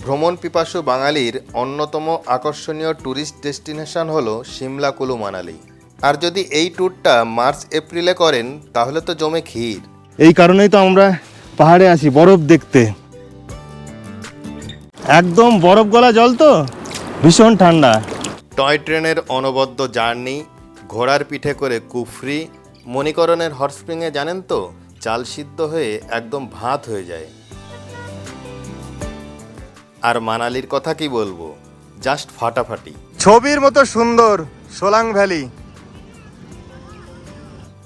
ভ্রমণ পিপাসু বাঙালির অন্যতম আকর্ষণীয় ট্যুরিস্ট ডেস্টিনেশন হলো সিমলা কুলু মানালি। আর যদি এই ট্যুরটা মার্চ এপ্রিলে করেন তাহলে তো জমে ক্ষীর। এই কারণেই তো আমরা পাহাড়ে আসি বরফ দেখতে। একদম বরফ গলা জল তো, ভীষণ ঠান্ডা। টয় ট্রেনের অনবদ্য জার্নি, ঘোড়ার পিঠে করে কুফরি, মণিকরণের হট স্প্রিংয়ে জানেন তো চাল সিদ্ধ হয়ে একদম ভাত হয়ে যায়। আর মানালির কথা কি বলবো, জাস্ট ফাটাফাটি, ছবির মতো সুন্দর সোলাং ভ্যালি।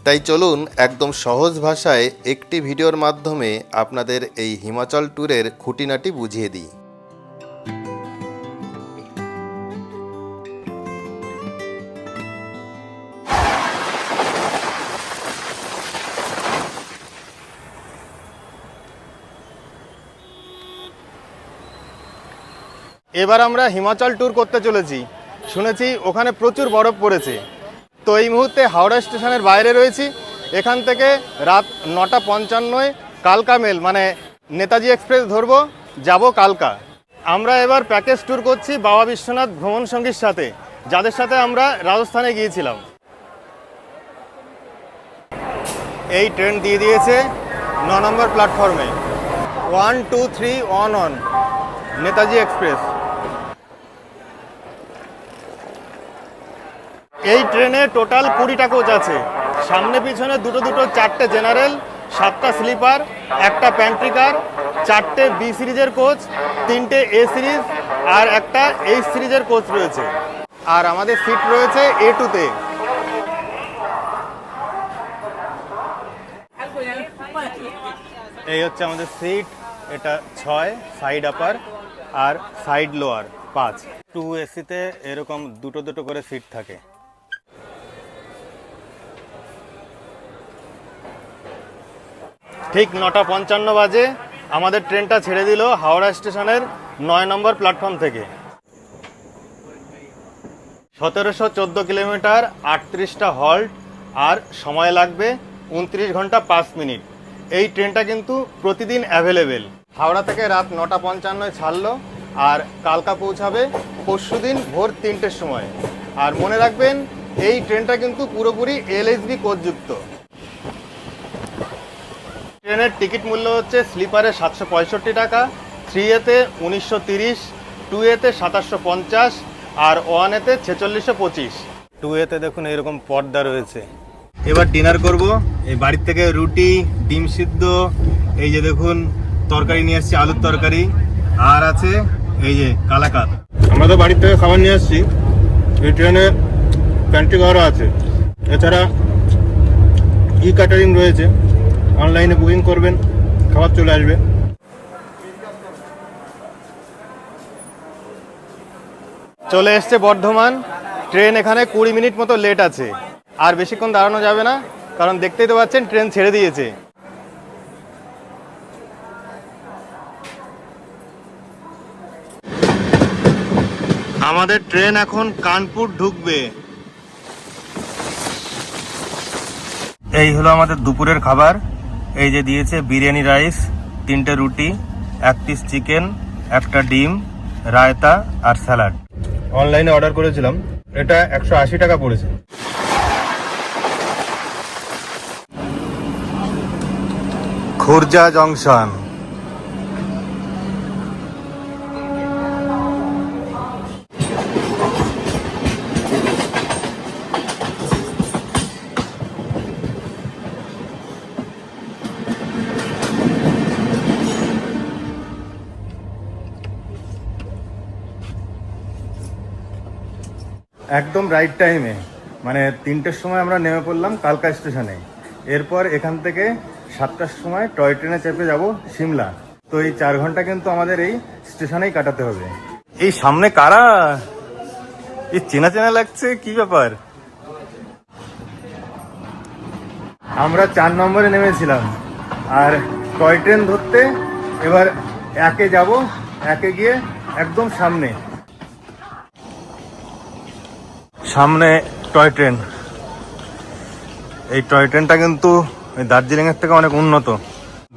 তাই চলুন একদম সহজ ভাষায় একটি ভিডিওর মাধ্যমে আপনাদের এই হিমাচল ট্যুরের খুঁটিনাটি বুঝিয়ে দিই। এবার আমরা হিমাচল ট্যুর করতে চলেছি। শুনেছি ওখানে প্রচুর বরফ পড়েছে। তো এই মুহূর্তে হাওড়া স্টেশনের বাইরে রয়েছি। এখান থেকে রাত 9:55 কালকা মেল মানে নেতাজি এক্সপ্রেস ধরবো, যাব কালকা। আমরা এবার প্যাকেজ ট্যুর করছি বাবা বিশ্বনাথ ভ্রমণ সঙ্গীর সাথে, যাদের সাথে আমরা রাজস্থানে গিয়েছিলাম। এই ট্রেন দিয়ে দিয়েছে 9 নম্বর প্ল্যাটফর্মে, 1, 2, 3 অন নেতাজি এক্সপ্রেস। এই ট্রেনে টোটাল 20টা কোচ আছে। সামনে পিছনে দুটো 4টে জেনারেল, 7টা স্লিপার, একটা প্যান্ট্রি কার, 4টে বি সিরিজের কোচ, 3টে এ সিরিজ আর একটা এইচ সিরিজের কোচ রয়েছে। আর আমাদের সিট রয়েছে A2-তে। এই হচ্ছে আমাদের সিট। এটা 6 সাইড আপার আর সাইড লোয়ার 5। 2 এসিতে এরকম দুটো করে সিট থাকে। ঠিক 9:55 বাজে আমাদের ট্রেনটা ছেড়ে দিল হাওড়া স্টেশনের 9 নম্বর প্ল্যাটফর্ম থেকে। 1714 কিলোমিটার, 38টা হল্ট, আর সময় লাগবে 29 ঘন্টা 5 মিনিট। এই ট্রেনটা কিন্তু প্রতিদিন অ্যাভেলেবেল। হাওড়া থেকে রাত 9:55 ছাড়লো আর কালকা পৌঁছাবে পরশুদিন ভোর 3টের সময়। আর মনে রাখবেন এই ট্রেনটা কিন্তু পুরোপুরি এলএসবি কোচযুক্ত। ট্রেনের টিকিট মূল্য হচ্ছে স্লিপারে 765 টাকা, 3A-তে 1930, 2A-তে 2750 আর 1A-তে 4625। 2A-তে দেখুন এরকম পর্দা রয়েছে। এবার ডিনার করব। এই বাড়ির থেকে রুটি, ডিম সিদ্ধ, এই যে দেখুন তরকারি নিয়ে আসছি, আলুর তরকারি, আর আছে এই যে কালাকাত। আমরা তো বাড়ির থেকে খাবার নিয়ে আসছি। এই ট্রেনে প্যান্ট্রি কারও আছে। এছাড়া ক্যাটারিং রয়েছে, অনলাইনে বুকিং করবেন, খাবার চলে আসবে। চলে এসছে বর্ধমান। ট্রেন এখানে 20 মিনিট মতো লেট আছে। আর বেশিক্ষণ দাঁড়ানো যাবে না, কারণ দেখতেই তো পাচ্ছেন ট্রেন ছেড়ে দিয়েছে। আমাদের ট্রেন এখন কানপুর ঢুকবে। এই হলো আমাদের দুপুরের খাবার। এই যে দিয়েছে বিরিয়ানি রাইস, 3টে রুটি, 1 পিস চিকেন, একটা ডিম, রায়তা আর স্যালাড। অনলাইনে অর্ডার করেছিলাম, এটা 180 টাকা পড়েছে। খুরজা জংশন। একদম রাইট টাইমে, মানে 3টের সময় আমরা নেমে পড়লাম কালকা স্টেশনে। এরপর এখান থেকে 7টার সময় টয় ট্রেনে চেপে যাব সিমলা। তো এই 4 ঘন্টা কিন্তু আমাদের এই স্টেশনেই কাটাতে হবে। এই সামনে কারা, এই চেনা চেনা লাগছে, কি ব্যাপার? আমরা 4 নম্বরে নেমেছিলাম আর টয় ট্রেন ধরতে এবার 1-এ যাব। 1-এ গিয়ে একদম সামনে টয় ট্রেন। এই টয় ট্রেনটা কিন্তু দার্জিলিং এর থেকে অনেক উন্নত।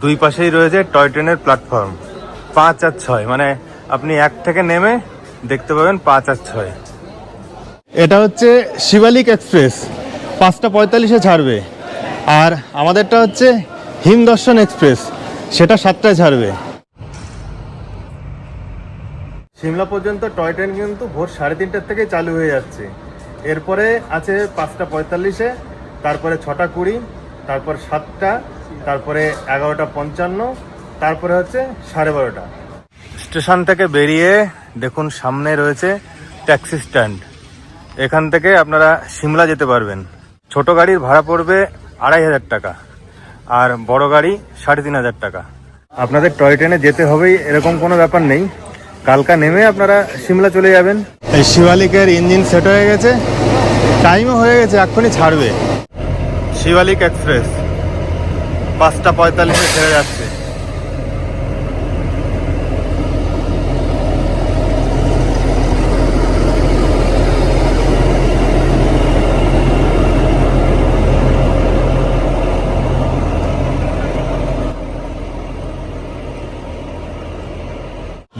দুই পাশেই রয়েছে টয় ট্রেনের প্ল্যাটফর্ম 5 আর 6, মানে আপনি 1 থেকে নেমে দেখতে পাবেন 5 আর 6। এটা হচ্ছে শিবালিক এক্সপ্রেস, 5:45-এ ছাড়বে। আর আমাদেরটা হচ্ছে হিমদর্শন এক্সপ্রেস, সেটা 7টায় ছাড়বে। সিমলা পর্যন্ত টয় ট্রেন কিন্তু ভোর 3:30টার থেকে চালু হয়ে যাচ্ছে। এরপরে আছে 5:45-এ, তারপরে 6:20, তারপর 7টা, তারপরে 11:55, তারপরে হচ্ছে 12:30। স্টেশন থেকে বেরিয়ে দেখুন সামনে রয়েছে ট্যাক্সি স্ট্যান্ড। এখান থেকে আপনারা সিমলা যেতে পারবেন। ছোট গাড়ির ভাড়া পড়বে 2,500 টাকা, আর বড় গাড়ি 3,500 টাকা। আপনাদের টয় ট্রেনে যেতে হবেই এরকম কোনো ব্যাপার নেই, কালকা নেমে আপনারা সিমলা চলে যাবেন। এই শিবালিকের ইঞ্জিন সেট হয়ে গেছে, টাইমও হয়ে গেছে, এক্ষুনি ছাড়বে। শিবালিক এক্সপ্রেস 5:45-এ ছেড়ে যাচ্ছে।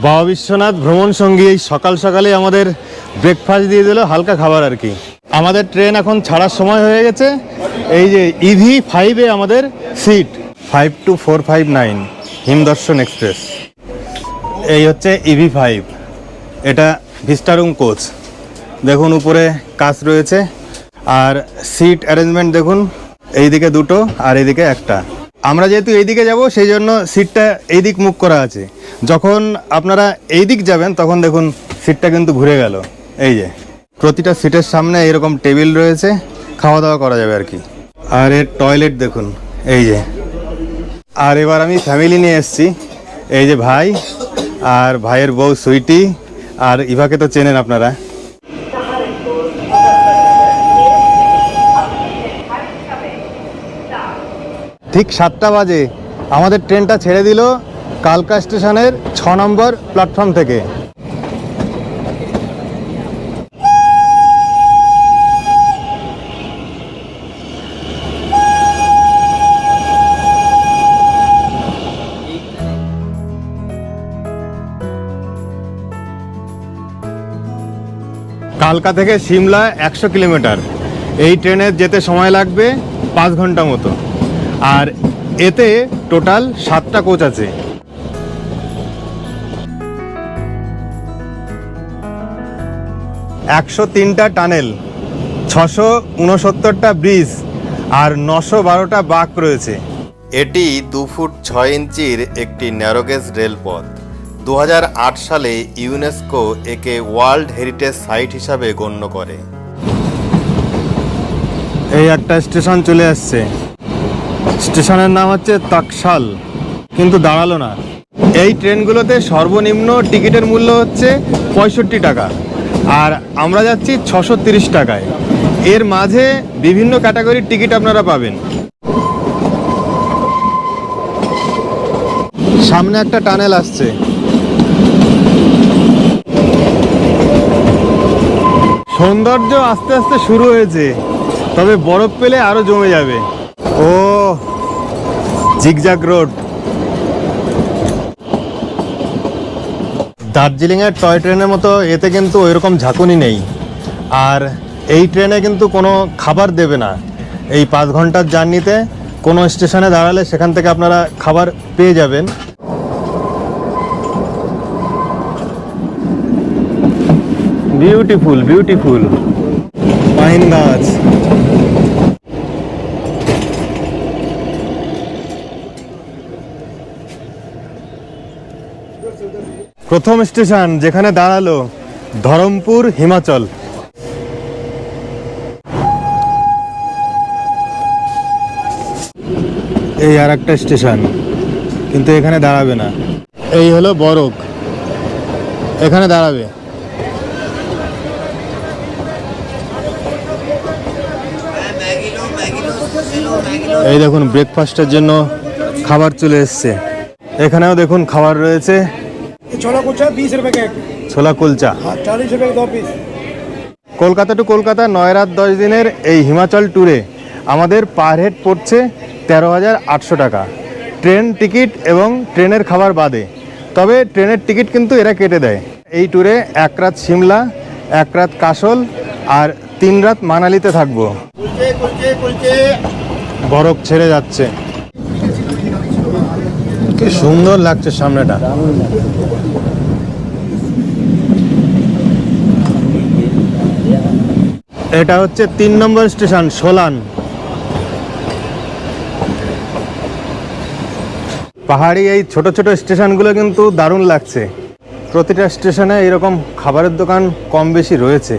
বাবা বিশ্বনাথ ভ্রমণ সঙ্গী এই সকাল সকালে আমাদের ব্রেকফাস্ট দিয়ে দিল, হালকা খাবার আর কি। আমাদের ট্রেন এখন ছাড়ার সময় হয়ে গেছে। এই যে EV5-এ আমাদের সিট 52459 হিমদর্শন এক্সপ্রেস। এই হচ্ছে EV5, এটা ভিস্টারুম কোচ। দেখুন উপরে কাচ রয়েছে, আর সিট অ্যারেঞ্জমেন্ট দেখুন, এইদিকে 2টো আর এইদিকে 1টা। আমরা যেহেতু এইদিকে যাব সেই জন্য সিটটা এই দিক মুখ করা আছে। যখন আপনারা এই দিক যাবেন তখন দেখুন সিটটা কিন্তু ঘুরে গেল। এই যে প্রতিটা সিটের সামনে এরকম টেবিল রয়েছে, খাওয়া দাওয়া করা যাবে আর কি। আর এর টয়লেট দেখুন, এই যে। আর এবার আমি ফ্যামিলি নিয়ে এসেছি, এই যে ভাই আর ভাইয়ের বউ সুইটি, আর ইভাকে তো চেনেন আপনারা। ঠিক 7টা বাজে আমাদের ট্রেনটা ছেড়ে দিল কালকা স্টেশনের 6 নম্বর প্ল্যাটফর্ম থেকে। কালকা থেকে সিমলা 100 কিলোমিটার। এই ট্রেনে যেতে সময় লাগবে 5 ঘন্টা মতো। আর এতে টোটাল 7টা কোচ আছে। 103টা টানেল, 669টা ব্রিজ, আর 912টা বাঁক রয়েছে। এটি 2 ফুট 6 ইঞ্চির একটি ন্যারোগেজ রেলপথ। 2008 সালে ইউনেস্কো একে ওয়ার্ল্ড হেরিটেজ সাইট হিসাবে গণ্য করে। এই একটা স্টেশন চলে আসছে, স্টেশনের নাম হচ্ছে তাকশাল, কিন্তু দাঁড়ালো না। এই ট্রেনগুলোতে সর্বনিম্ন টিকিটের মূল্য হচ্ছে 65 টাকা, আর আমরা যাচ্ছি 630 টাকায়। এর মাঝে বিভিন্ন ক্যাটাগরির টিকিট আপনারা পাবেন। সামনে একটা টানেল আসছে। সৌন্দর্য আস্তে আস্তে শুরু হয়েছে, তবে বরফ পেলে আরো জমে যাবে। ও জিগজ্যাগ রোড। দার্জিলিংয়ের টয় ট্রেনের মতো এতে কিন্তু ওইরকম ঝাঁকুনি নেই। আর এই ট্রেনে কিন্তু কোনো খাবার দেবে না। এই 5 ঘন্টার জার্নিতে কোনো স্টেশনে দাঁড়ালে সেখান থেকে আপনারা খাবার পেয়ে যাবেন। বিউটিফুল বিউটিফুল পাইন গাছ। প্রথম স্টেশন যেখানে দাঁড়ালো ধরমপুর, হিমাচল। এই আর একটা স্টেশন, কিন্তু এখানে দাঁড়াবে না। এই হলো বরক, এখানে দাঁড়াবে। এই দেখুন ব্রেকফাস্টের জন্য খাবার চলে এসছে। এখানেও দেখুন খাবার রয়েছে। छोला कुलचा 20 रुपए का एक। ছোলা কুলচা। हाँ 40 रुपए के 2 पीस। কলকাতা টু কলকাতা 9 রাত 10 দিনের এই হিমাচল ট্যুরে আমাদের পার হেড পড়ছে 13,800 টাকা, ট্রেন টিকিট এবং ট্রেনের খাবার বাদে। তবে ট্রেনের টিকিট কিন্তু এরা কেটে দেয়। এই ট্যুরে 1 রাত সিমলা, 1 রাত কাসল আর 3 রাত মানালিতে থাকবো। বরফ ছেড়ে যাচ্ছে, কি সুন্দর লাগছে সামনেটা। এটা হচ্ছে 3 নম্বর স্টেশন সোলান। পাহাড়ি এই ছোট ছোট স্টেশনগুলো কিন্তু দারুণ লাগছে। প্রতিটা স্টেশনে এরকম খাবারের দোকান কম বেশি রয়েছে।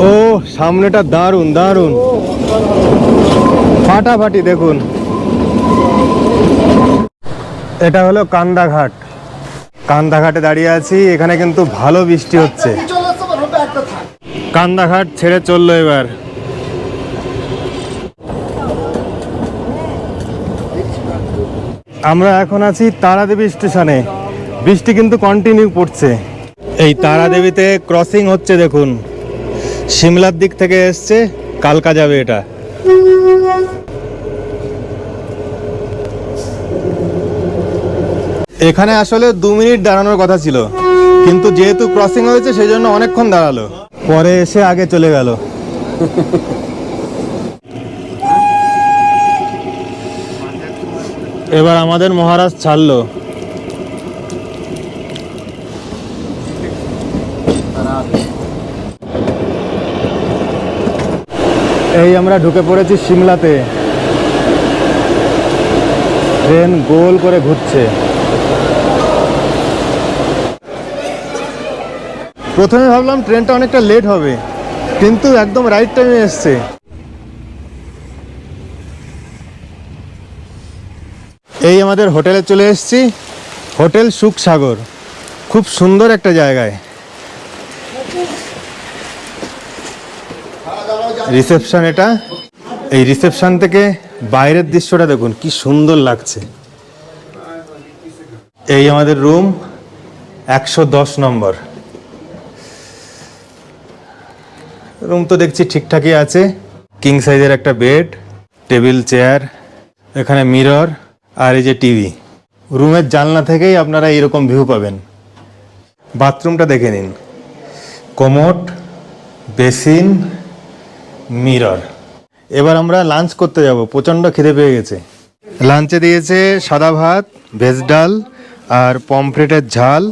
ও সামনেটা দারুণ দারুণ, ফাটাফাটি দেখুন। এটা হলো কান্দাঘাট। কান্দাঘাটে দাঁড়িয়ে আছি, এখানে কিন্তু ভালো বৃষ্টি হচ্ছে। কান্দাঘাট ছেড়ে চললো এবার। আমরা এখন আছি তারাদেবী স্টেশনে। বৃষ্টি কিন্তু কন্টিনিউ পড়ছে। এই তারাদেবীতে ক্রসিং হচ্ছে দেখুন, সিমলার দিক থেকে এসছে, কালকা যাবে এটা। এখানে আসলে 2 মিনিট দাঁড়ানোর কথা ছিল, কিন্তু যেহেতু ক্রসিং হয়েছে সেই জন্য অনেকক্ষণ দাঁড়ালো, পরে এসে আগে চলে গেল। এবার আমাদের মহারাজ ছাড়লো। এই আমরা ঢুকে পড়েছি সিমলাতে। ট্রেন গোল করে ঘুরছে। প্রথমে ভাবলাম ট্রেনটা অনেকটা লেট হবে, কিন্তু একদম রাইট টাইমে এসছে। এই আমাদের হোটেলে চলে এসেছি, হোটেল সুখসাগর। খুব সুন্দর একটা জায়গায়। রিসেপশন এটা। এই রিসেপশন থেকে বাইরের দৃশ্যটা দেখুন কি সুন্দর লাগছে। এই আমাদের রুম 110 নম্বর। রুম তো দেখছি ঠিকঠাকই আছে। কিং সাইজের একটা বেড, টেবিল চেয়ার, এখানে মিরর আর এই যে টিভি। রুমের জানলা থেকেই আপনারা এইরকম ভিউ পাবেন। বাথরুমটা দেখে নিন, কোমোড, বেসিন, মিরর। এবার আমরা লাঞ্চ করতে যাব, প্রচণ্ড খিদে পেয়ে গেছে। লাঞ্চে দিয়েছে সাদা ভাত, ভেজ ডাল আর পমফ্রেটের ঝাল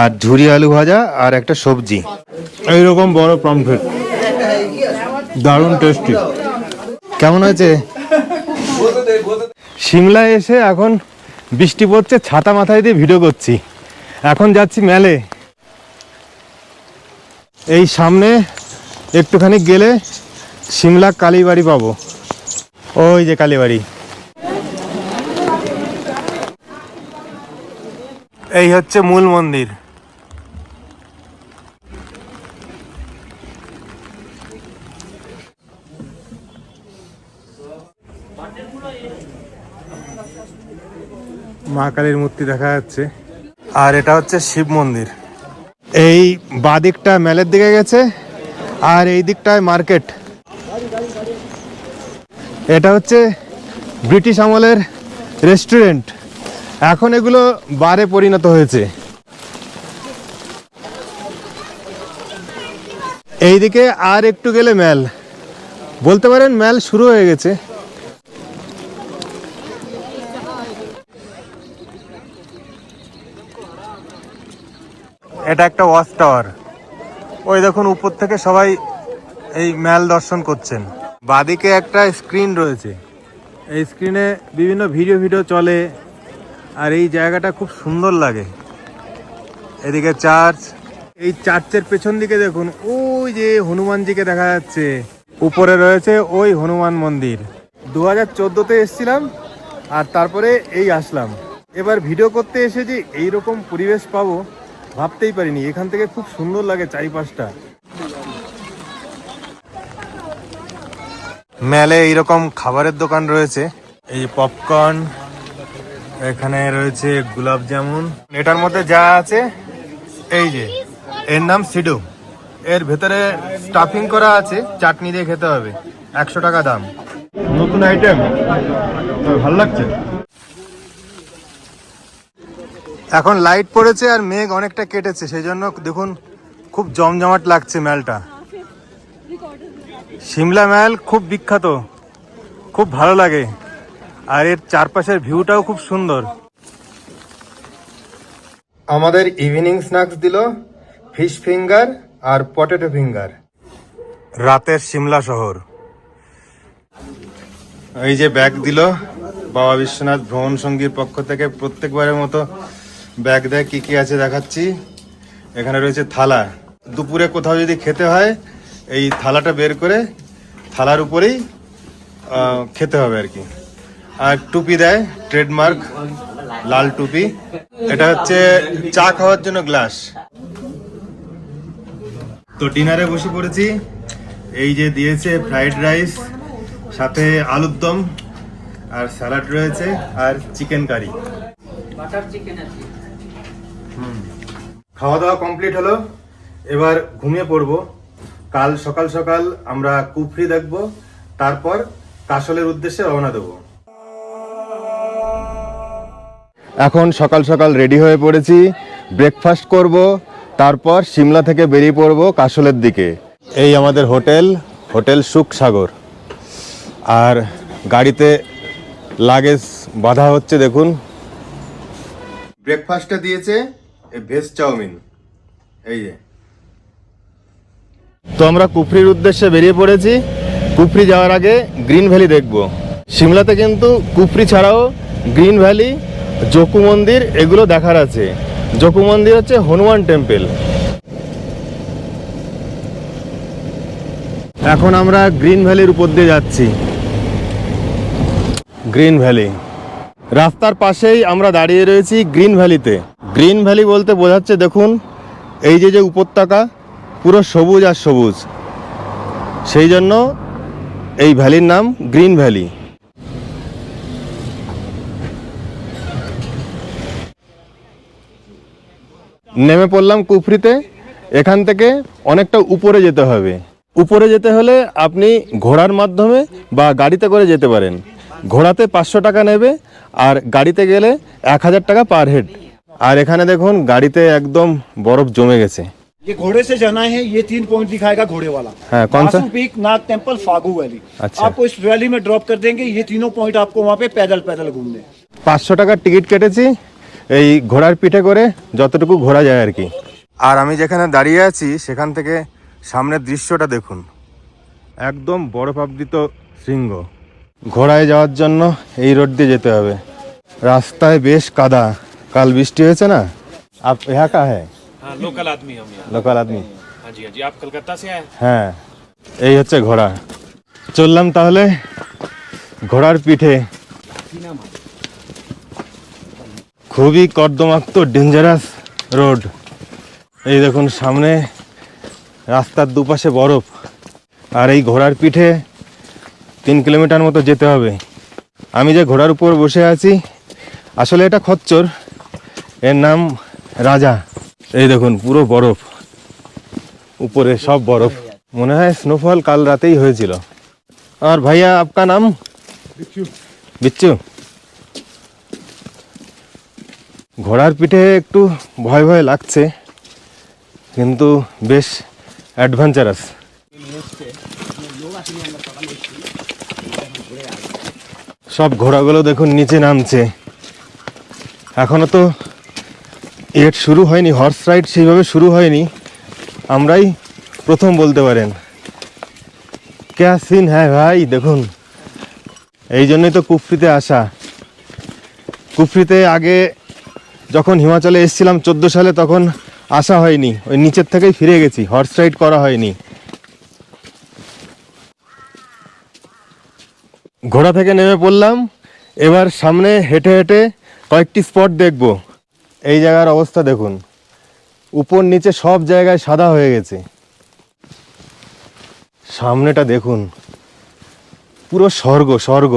আর ঝুরি আলু ভাজা আর একটা সবজি। এইরকম বড় পমফ্রেট, দারুণ টেস্টি। কেমন হয়েছে? সিমলায় এসে এখন বৃষ্টি পড়ছে, ছাতা মাথায় দিয়ে ভিডিও করছি। এখন যাচ্ছি মেলে। এই সামনে একটুখানি গেলে সিমলা কালীবাড়ি পাবো। ওই যে কালীবাড়ি। এই হচ্ছে মূল মন্দির। মা কালীর মূর্তি দেখা যাচ্ছে। আর এটা হচ্ছে শিব মন্দির। এই বাদিকটা মেলের দিকে গেছে আর এই দিকটায় মার্কেট। এটা হচ্ছে ব্রিটিশ আমলের রেস্টুরেন্ট, এখন এগুলো বারে পরিণত হয়েছে। এইদিকে আর একটু গেলে মেল, বলতে পারেন মেল শুরু হয়ে গেছে। এটা একটা ওয়াচ টাওয়ার। ওই দেখুন উপর থেকে সবাই এই মেল দর্শন করছেন। বাদিকে একটা স্ক্রিন রয়েছে, এই স্ক্রিনে বিভিন্ন ভিডিও চলে আর এই জায়গাটা খুব সুন্দর লাগে। এদিকে চার্চ, এই চার্চের পেছন দিকে দেখুন ওই যে হনুমানজিকে দেখা যাচ্ছে। উপরে রয়েছে ওই হনুমান মন্দির। 2014-তে এসেছিলাম আর তারপরে এই আসলাম। এবার ভিডিও করতে এসে যে এইরকম পরিবেশ পাবো ভাবতেই পারিনি। এখান থেকে খুব সুন্দর লাগে চারিপাশটা। মেলে এইরকম খাবারের দোকান রয়েছে, এই পপকর্ন, এখানে রয়েছে গোলাপ জামুন। এটার মধ্যে যা আছে এই যে, এর নাম সিডু। এর ভেতরে স্টাফিং করা আছে, চাটনি দিয়ে খেতে হবে। 100 টাকা দাম। নতুন আইটেম, ভালো লাগছে। এখন লাইট পড়েছে আর মেঘ অনেকটা কেটেছে, সেই জন্য দেখুন খুব জমজমাট লাগছে মেলটা। সিমলা মেল খুব বিখ্যাত, খুব ভালো লাগে, আর এর চারপাশের ভিউটাও খুব সুন্দর। আমাদের ইভিনিং স্ন্যাক্স দিল ফিশ ফিঙ্গার আর পটেটো ফিঙ্গার। রাতের সিমলা শহর। এই যে ব্যাগ দিল বাবা বিশ্বনাথ ভ্রমণ সঙ্গীর পক্ষ থেকে, প্রত্যেকবারের মতো ব্যাগ দেয়। কি কি আছে দেখাচ্ছি। এখানে রয়েছে থালা, দুপুরে কোথাও যদি খেতে হয় এই থালাটা বের করে থালার উপরেই খেতে হবে আর কি। আর টুপি দেয়, ট্রেডমার্ক লাল টুপি। এটা হচ্ছে চা খাওয়ার জন্য গ্লাস। তো ডিনারে বসে পড়েছি। এই যে দিয়েছে ফ্রাইড রাইস, সাথে আলুর দম আর স্যালাড রয়েছে, আর চিকেন কারি। খাওয়া দাওয়া কমপ্লিট হলো, এবার ঘুমিয়ে পড়বো। কাল সকাল সকাল আমরা কুফরি দেখব, তারপর কাশলের উদ্দেশ্যে রওনা দেব। এখন সকাল সকাল রেডি হয়ে পড়েছি, ব্রেকফাস্ট করব, তারপর সিমলা থেকে বেরিয়ে পড়ব কাশলের দিকে। এই আমাদের হোটেল, হোটেল সুখ সাগর। আর গাড়িতে লাগেজ বাঁধা হচ্ছে, দেখুন। ব্রেকফাস্টটা দিয়েছে ভেজ চাউমিন, এই যে। তো আমরা কুফরির উদ্দেশ্যে বেরিয়ে পড়েছি। কুফরি যাওয়ার আগে গ্রিন ভ্যালি দেখব। সিমলাতে কিন্তু কুফরি ছাড়াও গ্রিন ভ্যালি, জকু মন্দির এগুলো দেখার আছে। জকু মন্দির হচ্ছে হনুমান টেম্পল। এখন আমরা গ্রিন ভ্যালির উপর দিয়ে যাচ্ছি। গ্রিন ভ্যালি রাস্তার পাশেই আমরা দাঁড়িয়ে রয়েছি গ্রিন ভ্যালিতে। গ্রিন ভ্যালি বলতে বোঝাচ্ছে, দেখুন এই যে উপত্যকা পুরো সবুজ আর সবুজ, সেই জন্য এই ভ্যালির নাম গ্রিন ভ্যালি। নেমে পড়লাম কুফরিতে। এখান থেকে অনেকটা উপরে যেতে হবে। উপরে যেতে হলে আপনি ঘোড়ার মাধ্যমে বা গাড়িতে করে যেতে পারেন। ঘোড়াতে 500 টাকা নেবে, আর গাড়িতে গেলে 1000 টাকা পার হেড। আর এখানে দেখুন গাড়িতে একদম বরফ জমে গেছে। ये घोड़े से जाना है, ये 3 पॉइंट दिखाएगा घोड़े वाला। हाँ, कौन सा? बासु पीक, नाग टेम्पल, फागू वैली। अच्छा। आपको इस वैली में ड्रॉप कर देंगे। ये तीनों पॉइंट आपको वहाँ पे पैदल पैदल घूमने। 500 টাকার টিকিট কেটেছি এই ঘোড়ার পিঠে করে, যতটুকু ঘোরা যায় আর কি। আর আমি যেখানে দাঁড়িয়ে আছি সেখান থেকে সামনের দৃশ্যটা দেখুন, একদম বরফাবৃত শৃঙ্গ। ঘোড়ায় যাওয়ার জন্য এই রোড দিয়ে যেতে হবে। রাস্তায় বেশ কাদা, কাল বৃষ্টি হয়েছে না। আপ ইহা কা হ্যাঁ? हाँ लोकल आदमी हम यहाँ। লোকাল আদমি। हाँ जी आप कलकत्ता से आए? হ্যাঁ, এই হচ্ছে ঘোড়া। চললাম তাহলে ঘোড়ার পিঠে। খুবই কর্দমাক্ত ডেঞ্জারাস রোড। এই দেখুন সামনে রাস্তার দুপাশে বরফ, আর এই ঘোড়ার পিঠে 3 কিলোমিটার মতো যেতে হবে। আমি যে ঘোড়ার উপর বসে আছি, আসলে এটা খচ্চর, এর নাম রাজা। এই দেখুন পুরো বরফ, উপরে সব বরফ। মনে হয় স্নোফল কাল রাতেই হয়েছিল। আর ভাইয়া আপকা নাম? বিচ্ছু। ঘোড়ার পিঠে একটু ভয় ভয় লাগছে, কিন্তু বেশ অ্যাডভেঞ্চারাস। সব ঘোড়াগুলো দেখুন নিচে নামছে। এখনো তো এর শুরু হয়নি, হর্স রাইড সেইভাবে শুরু হয়নি। আমরাই প্রথম বলতে পারেন। ক্যা সিন হ্যাঁ ভাই, দেখুন। এই জন্যই তো কুফরিতে আসা। কুফরিতে আগে যখন হিমাচলে এসেছিলাম 14 সালে, তখন আসা হয়নি, ওই নিচের থেকেই ফিরে গেছি, হর্স রাইড করা হয়নি। ঘোড়া থেকে নেমে পড়লাম। এবার সামনে হেঁটে হেঁটে কয়েকটি স্পট দেখব। এই জায়গার অবস্থা দেখুন, উপর নিচে সব জায়গায় সাদা হয়ে গেছে। সামনেটা দেখুন, পুরো স্বর্গ স্বর্গ।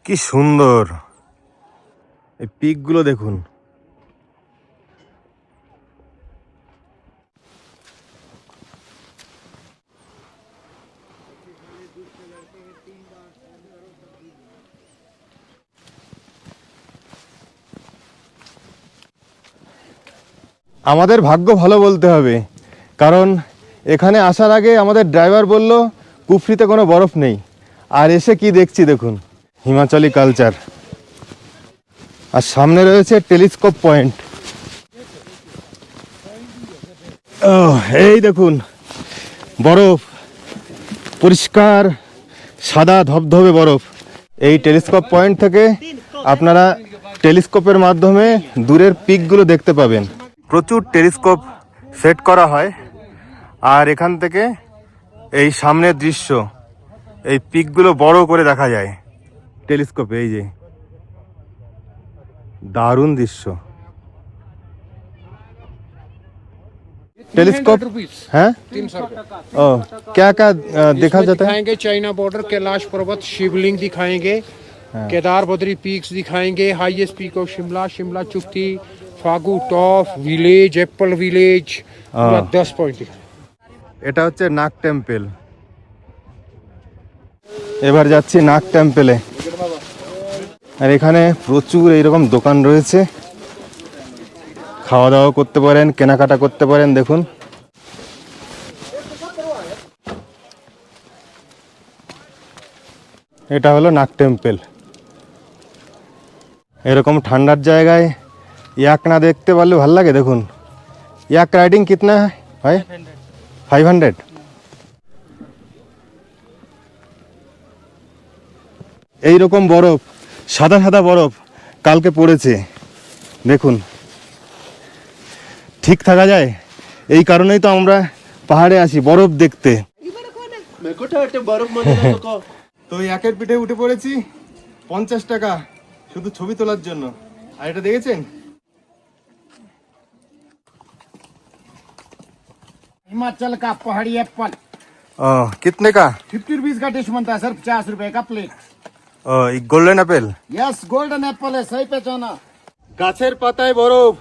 কি সুন্দর এই পিকগুলো দেখুন। আমাদের ভাগ্য ভালো বলতে হবে, কারণ এখানে আসার আগে আমাদের ড্রাইভার বলল কুফরিতে কোনো বরফ নেই, আর এসে কি দেখছি দেখুন, হিমাচলি কালচার। আর সামনে রয়েছে টেলিস্কোপ পয়েন্ট। এই দেখুন বরফ, পরিষ্কার সাদা ধবধবে বরফ। এই টেলিস্কোপ পয়েন্ট থেকে আপনারা টেলিস্কোপের মাধ্যমে দূরের পিকগুলো দেখতে পাবেন। প্রচুর টেলিস্কোপ সেট করা হয়, আর এখান থেকে এই সামনের দৃশ্য, এই পিকগুলো বড় করে দেখা যায় টেলিস্কোপে। এই যে দারুণ দৃশ্য। टेलीस्कोप है 300 रुपये। क्या क्या देखा इसमें जाता है? दिखाएंगे चाइना बॉर्डर, कैलाश पर्वत, शिवलिंग दिखाएंगे, केदार बद्री पीक्स दिखाएंगे, highest peak of Shimla, Shimla चुक्ती, Fagu top village, apple village, पूरा 10 पॉइंट दिखाएंगे। এটা হচ্ছে নাগ টেম্পল। এবার যাচ্ছি নাগ টেম্পলে। আর এখানে প্রচুর এইরকম দোকান রয়েছে, খাওয়া দাওয়া করতে পারেন, কেনাকাটা করতে পারেন। দেখুন এটা হলো নাগ টেম্পল। এরকম ঠান্ডার জায়গায় ইয়াক না দেখতে পারলে ভালো লাগে। দেখুন ইয়াক রাইডিং কিতনা হয়? 500। এইরকম বরফ, সাদা সাদা বরফ কালকে পড়েছে। দেখুন ঠিক থাকা যায়, এই কারণেই তো আমরা পাহাড়ে আসি বরফ দেখতে। তো একের পিঠে উঠে পড়েছি, 50 টাকা শুধু ছবি তোলার জন্য। আর এটা দেখেছেন, हिमाचल का पहाड़ी एप्पल कितने का? 50 रुपीज का डिश बनता है सर, 50 रुपए का plate. Golden Apple. Yes golden Apple है, सही पहचाना। গাছের পাতায় বরফ।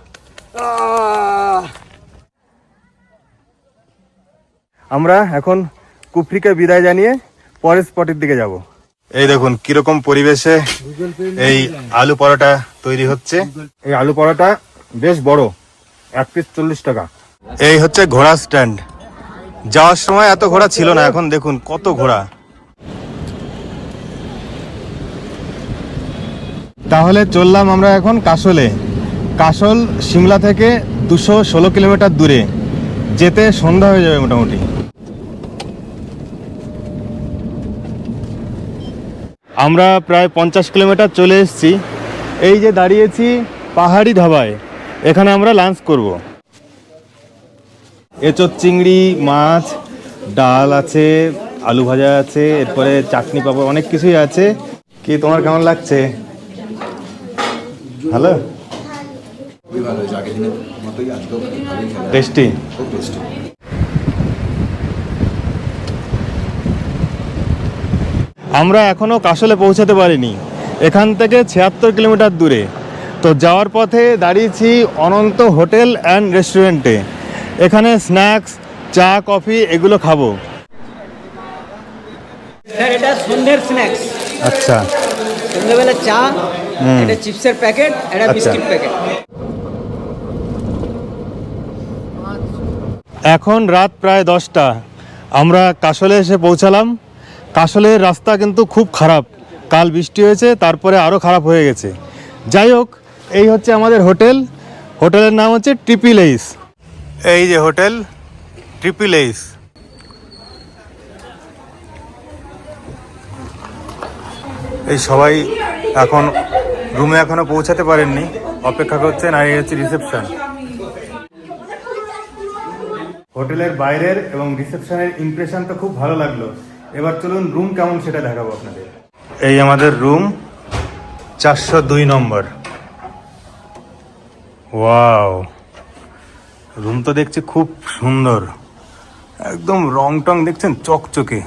আমরা এখন কুফরিকে বিদায় জানিয়ে পরের স্পটের দিকে যাব। এই দেখুন কিরকম পরিবেশে এই আলু পরোটা তৈরি হচ্ছে। এই আলু পরোটা বেশ বড়, 1 পিস 40 টাকা। এই হচ্ছে ঘোড়া স্ট্যান্ড। যাওয়ার সময় এত ঘোড়া ছিল না, এখন দেখুন কত ঘোড়া। তাহলে চললাম আমরা এখন কাশলে। কাশল সিমলা থেকে 216 কিলোমিটার দূরে, যেতে সন্ধ্যা হয়ে যাবে মোটামুটি। আমরা প্রায় 50 কিলোমিটার চলে এসেছি। এই যে দাঁড়িয়েছি পাহাড়ি ধাবায়, এখানে আমরা লাঞ্চ করব। এঁচোড় চিংড়ি মাছ, ডাল আছে, আলু ভাজা আছে, এরপরে চাটনি পাপড়, অনেক কিছুই আছে। কি তোমার কেমন লাগছে? ভালো, টেস্টি। আমরা এখনো কাশলে পৌঁছাতে পারিনি, এখান থেকে 76 কিলোমিটার দূরে। তো যাওয়ার পথে দাঁড়িয়েছি অনন্ত হোটেল অ্যান্ড রেস্টুরেন্টে। এখানে স্ন্যাক্স, চা, কফি এগুলো খাবো। স্যার এটা সন্ধ্যের স্ন্যাক্স। আচ্ছা, সন্ধ্যেবেলা চা, এটা চিপসের প্যাকেট, এটা আচ্ছা। Biscuit packet. এখন রাত প্রায় 10টা। আমরা কাশলে এসে পৌঁছালাম। কাশলের রাস্তা কিন্তু খুব খারাপ, কাল বৃষ্টি হয়েছে, তারপরে আরও খারাপ হয়ে গেছে। যাই হোক, এই হচ্ছে আমাদের হোটেল। হোটেলের নাম হচ্ছে ট্রিপল এইচ। এই যে হোটেল ট্রিপল এইচ। এই সবাই এখন রুমে এখনো পৌঁছাতে পারেননি, অপেক্ষা করছেন। আর এই হচ্ছে রিসেপশন। হোটেলের বাইরের এবং রিসেপশনের ইমপ্রেশন তো খুব ভালো লাগলো। এবার চলুন রুম কেমন সেটা দেখাবো আপনাদের। এই আমাদের রুম 402 নম্বর। ওয়াও, রুম তো দেখছি খুব সুন্দর, একদম রং টং দেখছেন চকচকে।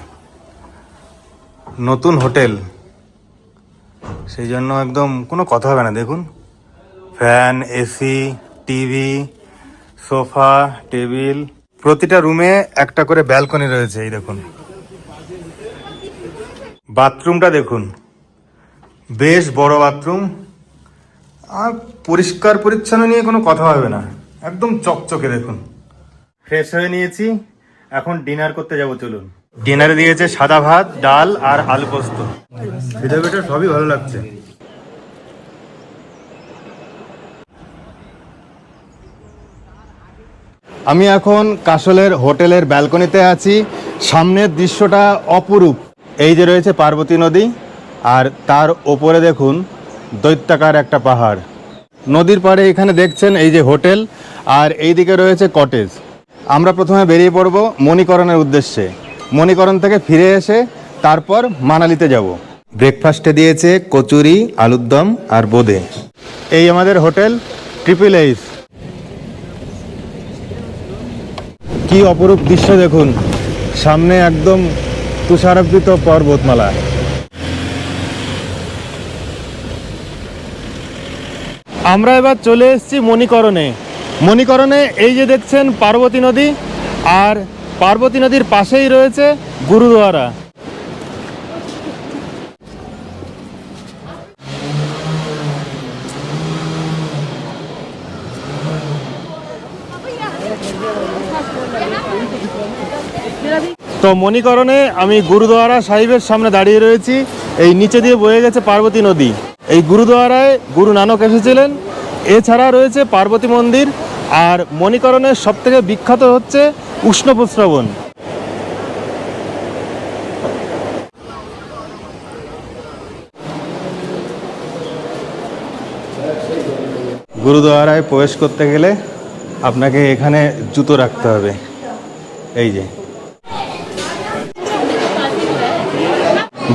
নতুন হোটেল, সেই জন্য একদম কোনো কথা হবে না। দেখুন fan, AC, TV, sofa, table, প্রতিটা রুমে একটা করে ব্যালকনি রয়েছে। এই দেখুন বাথরুমটা দেখুন, বেশ বড় বাথরুম। আর পরিষ্কার পরিচ্ছন্ন নিয়ে কোনো কথা হবে না, একদম চকচকে দেখুন। ফ্রেশ হয়ে নিয়েছি, এখন ডিনার করতে যাব, চলুন। ডিনারে দিয়েছে সাদা ভাত, ডাল আর আলু পোস্ত। ভিতরে সবই ভালো লাগছে। আমি এখন কাশলের হোটেলের ব্যালকনিতে আছি। সামনের দৃশ্যটা অপরূপ। এই যে রয়েছে পার্বতী নদী, আর তার ওপরে দেখুন দৈত্যাকার একটা পাহাড়। নদীর পাড়ে এখানে দেখছেন এই যে হোটেল, আর এইদিকে রয়েছে কটেজ। আমরা প্রথমে বেরিয়ে পড়ব মণিকরণের উদ্দেশ্যে। মণিকরণ থেকে ফিরে এসে তারপর মানালিতে যাব। ব্রেকফাস্টে দিয়েছে কচুরি, আলুর দম আর বোঁদে। এই আমাদের হোটেল ট্রিপল এইচ। কি অপরূপ দৃশ্য দেখুন, সামনে একদম তুষারাবৃত পর্বতমালা। আমরা এবার চলে এসেছি মণিকরণে। মণিকরণে এই যে দেখছেন পার্বতী নদী, আর পার্বতী নদীর পাশেই রয়েছে গুরুদুয়ারা। তো মণিকরণে আমি গুরুদুয়ারা সাহিবের সামনে দাঁড়িয়ে রয়েছি। এই নিচে দিয়ে বয়ে গেছে পার্বতী নদী। এই গুরুদুয়ারায় গুরু নানক এসেছিলেন। এছাড়া রয়েছে পার্বতী মন্দির, আর মণিকরণের সবথেকে বিখ্যাত হচ্ছে উষ্ণ প্রস্রবণ। গুরুদুয়ারায় প্রবেশ করতে গেলে আপনাকে এখানে জুতো রাখতে হবে। এই যে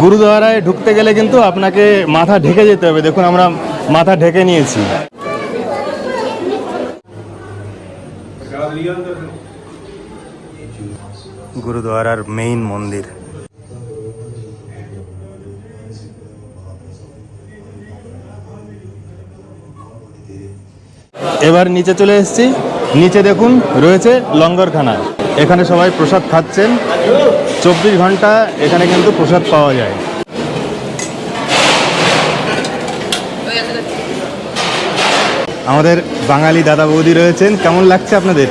গুরুদুয়ারায় ঢুকতে গেলে কিন্তু আপনাকে মাথা ঢেকে যেতে হবে। দেখুন আমরা মাথা ঢেকে নিয়েছি। গুরুদুয়ারার মেইন মন্দির। এবার নিচে চলে এসেছি। নিচে দেখুন রয়েছে লঙ্গরখানা। এখানে সবাই প্রসাদ খাচ্ছেন। 24 ঘন্টা এখানে কিন্তু প্রসাদ পাওয়া যায়। আমাদের বাঙালি দাদা বৌদি রয়েছেন। কেমন লাগছে আপনাদের?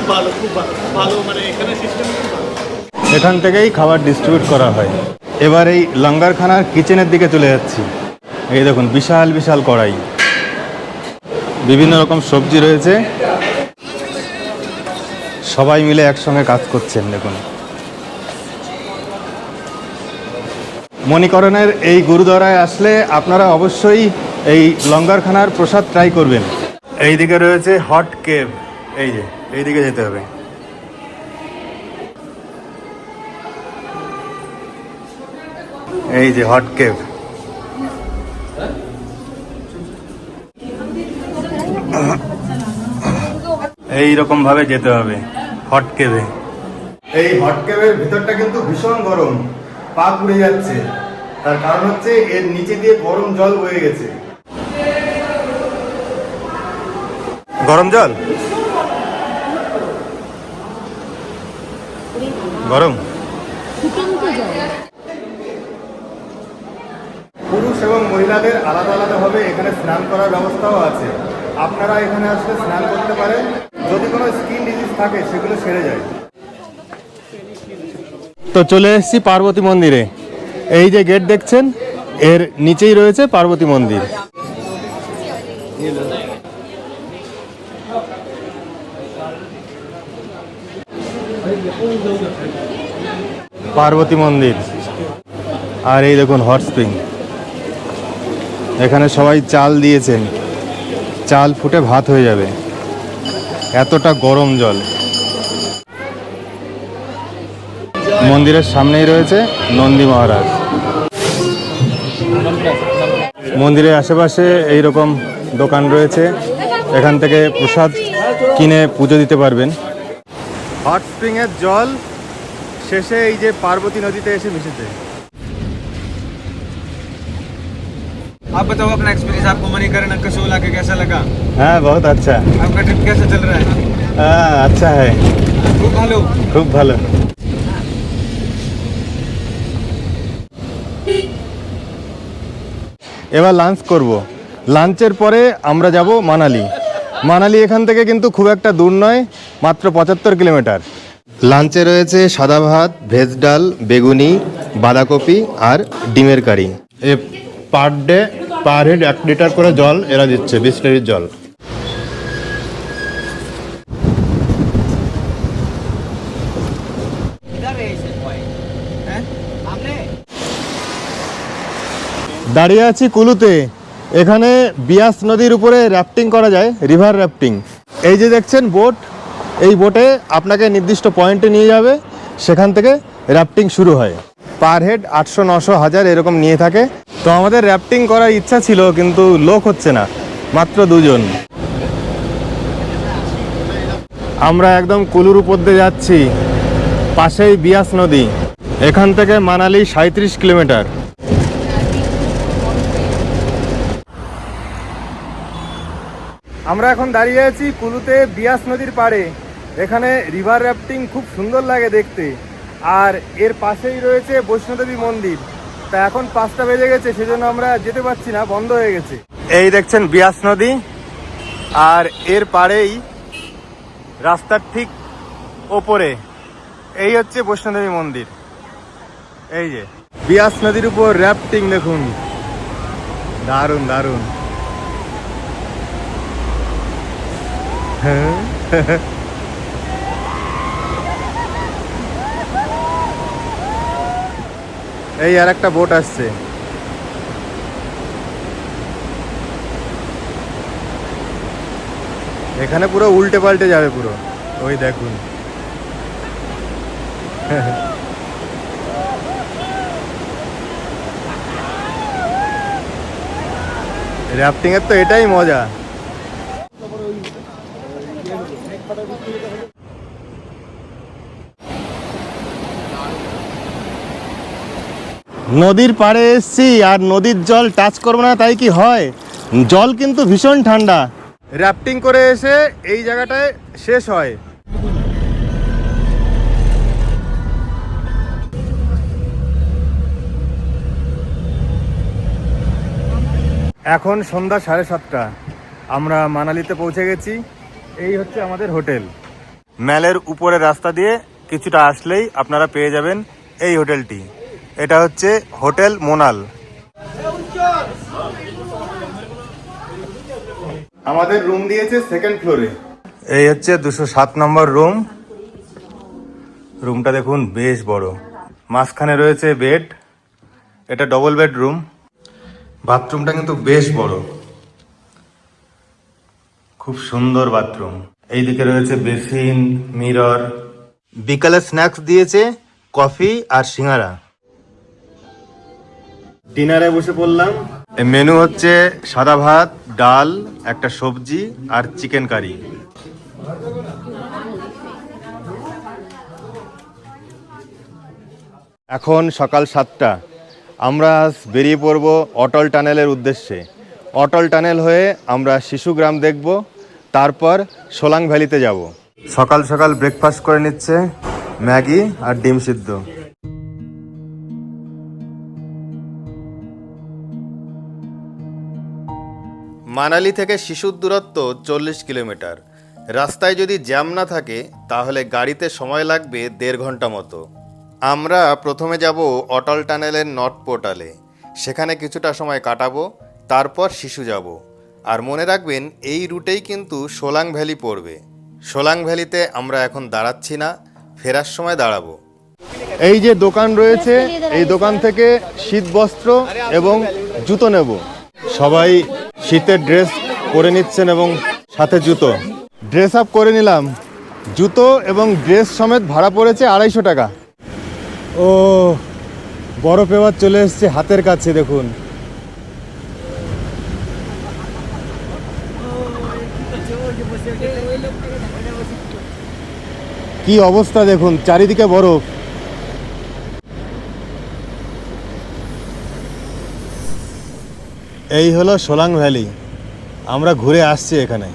এখান থেকেই খাবার ডিস্ট্রিবিউট করা হয়। এবার এই লঙ্গরখানার কিচেনের দিকে চলে যাচ্ছি। এই দেখুন বিশাল বিশাল কড়াই, বিভিন্ন রকম সবজি রয়েছে। সবাই মিলে একসঙ্গে কাজ করছেন। দেখুন মণিকরণের এই গুরুদ্বারায় আসলে আপনারা অবশ্যই এই লঙ্গরখানার প্রসাদ ট্রাই করবেন। এই দিকে রয়েছে হট কেভ। এই যে এই দিকে যেতে হবে। এই যে হট কেভ। এই রকম ভাবে যেতে হবে হট কেভে। এই হট কেভের ভিতরটা কিন্তু ভীষণ গরম, পা পুড়ে যাচ্ছে। তার কারণ হচ্ছে এর নিচে দিয়ে গরম জল বয়ে গেছে। গরম জল গরম। পুরুষ এবং মহিলাদের আলাদা আলাদাভাবে এখানে স্নান করার ব্যবস্থাও আছে। আপনারা এখানে আসলে স্নান করতে পারেন। যদি কোনো স্কিন ডিজিজ থাকে সেগুলো সেরে যায়। তো চলে এসেছি পার্বতী মন্দিরে। এই যে গেট দেখছেন, এর নিচেই রয়েছে পার্বতী মন্দির। পার্বতী মন্দির। আর এই দেখুন হট স্প্রিং। এখানে সবাই চাল দিয়েছেন, চাল ফুটে ভাত হয়ে যাবে, এতটা গরম জল। মন্দিরের সামনেই রয়েছে নন্দী মহারাজ। মন্দিরের আশেপাশে এইরকম দোকান রয়েছে, এখান থেকে প্রসাদ কিনে পুজো দিতে পারবেন। হট স্প্রিংয়ের জল শেষে এই যে পার্বতী নদীতে এসে মিশেছে। आप बताओ अपना एक्सपीरियंस, आपको मणिकरण कसोल आके कैसा लगा? हाँ बहुत अच्छा। आपका ट्रिप कैसा चल रहा है? हाँ अच्छा है, खूब ভালো, খুব ভালো। এবার লাঞ্চ করব। লাঞ্চের পরে আমরা যাব মানালি। মানালি এখান থেকে কিন্তু খুব একটা দূর নয়, মাত্র 75 কিলোমিটার। লাঞ্চে রয়েছে সাদা ভাত, ভেজ ডাল, বেগুনি, বাঁধাকপি আর ডিমের কারি। এ পার হেড 1 লিটার করে জল এরা দিচ্ছে, বিসলেরির জল। দাঁড়িয়ে আছি কুলুতে। এখানে বিয়াস নদীর উপরে র্যাফটিং করা যায়, রিভার র্যাফটিং। এই যে দেখছেন বোট, এই বোটে আপনাকে নির্দিষ্ট পয়েন্টে নিয়ে যাবে, সেখান থেকে র্যাফটিং শুরু হয়। পার হেড 800, 900, 1000 এরকম নিয়ে থাকে। তো আমাদের র্যাফটিং করার ইচ্ছা ছিল, কিন্তু লোক হচ্ছে না, মাত্র 2 জন। আমরা একদম কুলুর উপর দিয়ে যাচ্ছি, পাশেই বিয়াস নদী। এখান থেকে মানালি 37 কিলোমিটার। আমরা এখন দাঁড়িয়ে আছি কুলুতে বিয়াস নদীর পাড়ে। এখানে রিভার র্যাফটিং খুব সুন্দর লাগে দেখতে। আর এর পাশেই রয়েছে বৈষ্ণোদেবী মন্দির। তা এখন 5টা বেজে গেছে, সেজন্য আমরা যেতে পারছি না, বন্ধ হয়ে গেছে। এই দেখছেন বিয়াস নদী, আর এর পাড়েই রাস্তার ঠিক ওপরে এই হচ্ছে বৈষ্ণোদেবী মন্দির। এই যে বিয়াস নদীর উপর র্যাফটিং দেখুন, দারুণ দারুণ। এই আর একটা বোট আসছে। এখানে পুরো উল্টে পাল্টে যাবে পুরো, ওই দেখুন। র্যাফটিং এর তো এটাই মজা। নদীর পাড়ে এসছি আর নদীর জল টাচ করবো না তাই কি হয়? জল কিন্তু ভীষণ ঠান্ডা। র্যাফটিং করে এসে এই জায়গাটায় শেষ হয়। এখন সন্ধ্যা 7:30, আমরা মানালিতে পৌঁছে গেছি। এই হচ্ছে আমাদের হোটেল। ম্যালের উপরে রাস্তা দিয়ে কিছুটা আসলেই আপনারা পেয়ে যাবেন এই হোটেলটি। এটা হচ্ছে হোটেল মোনাল। আমাদের রুম দিয়েছে 2nd ফ্লোরে। এই হচ্ছে 207 নম্বর রুম। রুমটা দেখুন বেশ বড়, মাঝখানে রয়েছে বেড। এটা ডবল বেড রুম। বাথরুমটা কিন্তু বেশ বড়, খুব সুন্দর বাথরুম। এইদিকে রয়েছে বেসিন, মিরর। বিকালে স্ন্যাক্স দিয়েছে, কফি আর সিঙ্গারা। ডিনারে বসে পড়লাম। মেনু হচ্ছে সাদা ভাত, ডাল, একটা সবজি আর চিকেন কারি। এখন সকাল 7টা। আমরা বেরিয়ে পড়ব অটল টানেলের উদ্দেশ্যে। অটল টানেল হয়ে আমরা শিশুগ্রাম দেখব, তারপর সোলাং ভ্যালিতে যাব। সকাল সকাল ব্রেকফাস্ট করে নিচ্ছে, ম্যাগি আর ডিম সিদ্ধ। মানালি থেকে শিশুর দূরত্ব 40 কিলোমিটার। রাস্তায় যদি জ্যাম না থাকে তাহলে গাড়িতে সময় লাগবে 1.5 ঘন্টা মতো। আমরা প্রথমে যাব অটল টানেলের নর্থ পোর্টালে, সেখানে কিছুটা সময় কাটাবো, তারপর শিশু যাব। আর মনে রাখবেন এই রুটেই কিন্তু সোলাং ভ্যালি পড়বে। সোলাং ভ্যালিতে আমরা এখন দাঁড়াচ্ছি না, ফেরার সময় দাঁড়াবো। এই যে দোকান রয়েছে, এই দোকান থেকে শীত বস্ত্র এবং জুতো নেব। সবাই শীতের ড্রেস পরে নিচ্ছেন এবং সাথে জুতো। ড্রেস আপ করে নিলাম। জুতো এবং ড্রেস সমেত ভাড়া পড়েছে 250 টাকা। ও বরফ এবার চলে এসছে হাতের কাছে, দেখুন। কি অবস্থা দেখুন, চারিদিকে বরফ। এই হলো সোলাং ভ্যালি। আমরা ঘুরে আসছি এখানে।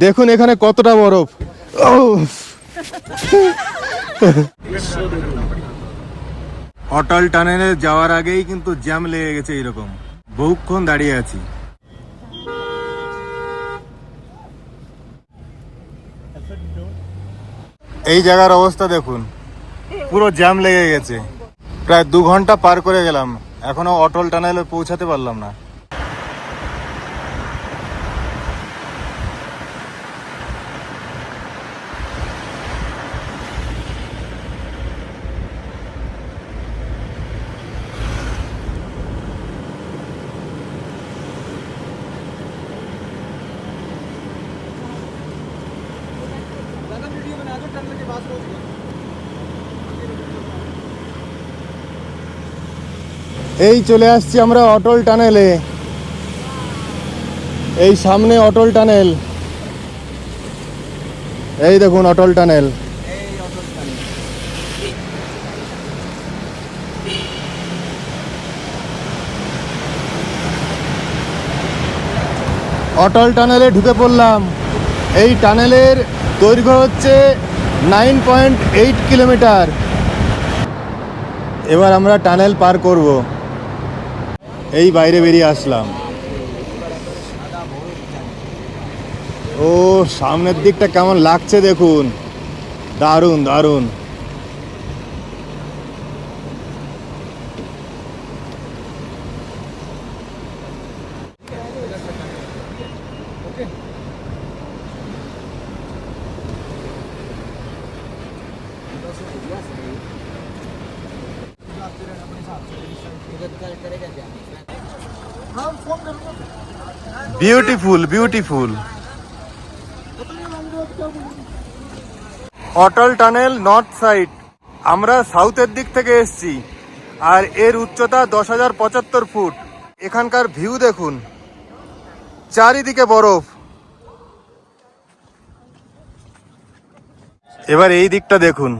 দেখুন এখানে কতটা বরফ। অটল টানেলে যাওয়ার আগেই কিন্তু জ্যাম লেগে গেছে, এইরকম বহুক্ষণ দাঁড়িয়ে আছি। এই জায়গার অবস্থা দেখুন, পুরো জ্যাম লেগে গেছে। প্রায় 2 ঘন্টা পার করে গেলাম, এখনো অটল টানেলে পৌঁছাতে পারলাম না। এই চলে আসছি আমরা অটল টানেলে। এই সামনে অটল টানেল, এই দেখুন অটল টানেল। অটল টানেলে ঢুকে পড়লাম। এই টানেলের দৈর্ঘ্য হচ্ছে 9.8 কিলোমিটার। এবার আমরা টানেল পার করব। এই বাইরে বেরিয়ে আসলাম। ও সামনের দিকটা কেমন লাগছে দেখুন, দারুণ দারুণ। Beautiful beautiful. Atal tunnel north side, আমরা সাউথের দিক থেকে এসেছি, আর এর উচ্চতা 10,075 ফুট। এখানকার ভিউ দেখুন, চারিদিকে বরফ। এবার এই দিকটা দেখুন,